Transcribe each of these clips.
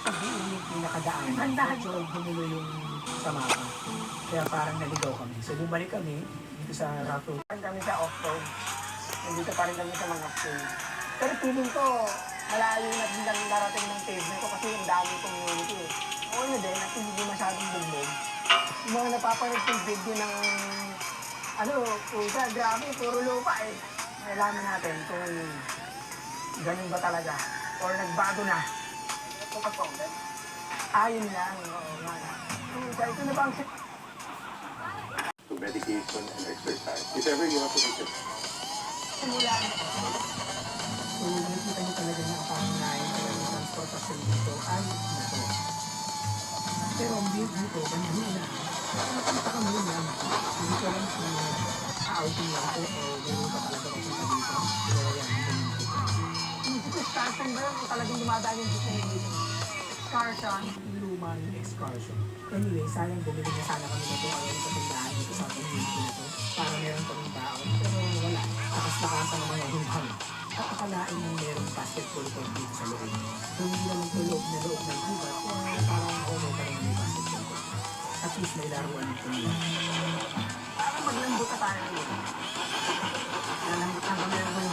pag-uwi, yung nakadaan, medyo gumulo yung sa mapa. Kaya parang naligaw kami. So bumalik kami dito sa rough road. Parang kami sa off-road. Nandito pa rin kami sa mga trail. Pero feeling ko, malayo na din lang narating ng pavement ko kasi yung dami community eh. Oo na din, at hindi masyadong bugbog. Yung mga napapanood yung video ng puta, grabe, puro lupa eh. Nalaman natin kung ganun ba talaga or nagbago na. Ayun lang, oo nga. Ito na bang to medication and exercise. If ever you have to take it. simula na. So, nakikita niyo talaga na panginain talaga ng transportasyon dito ay ito. Pero ang build dito, ganyan na. Nakakita kami yun lang. Hindi ko lang kung outing lang po o gano'n pa talaga papunta dito. Pero yan, dito excursion ba yun? Talagang dumadaan yung dito excursion, lumang excursion. Anyway, sayang bumili na sana kami na ito ayaw sa tindahan dito sa community na ito. Para meron kaming baon. Pero wala. Takas-takasan naman yung humbang. At akalain mo merong basketball court dito sa loob. So hindi naman ito loob ng gubat. Kaya parang may pa rin may basketball court. At least may laruan dito nila. Parang maglambot na tayo nila. Nalambot na ba meron mo?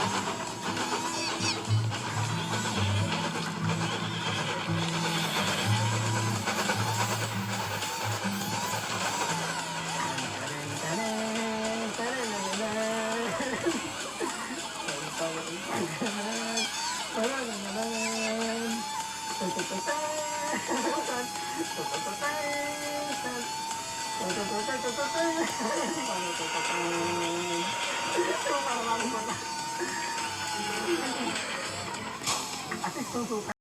At least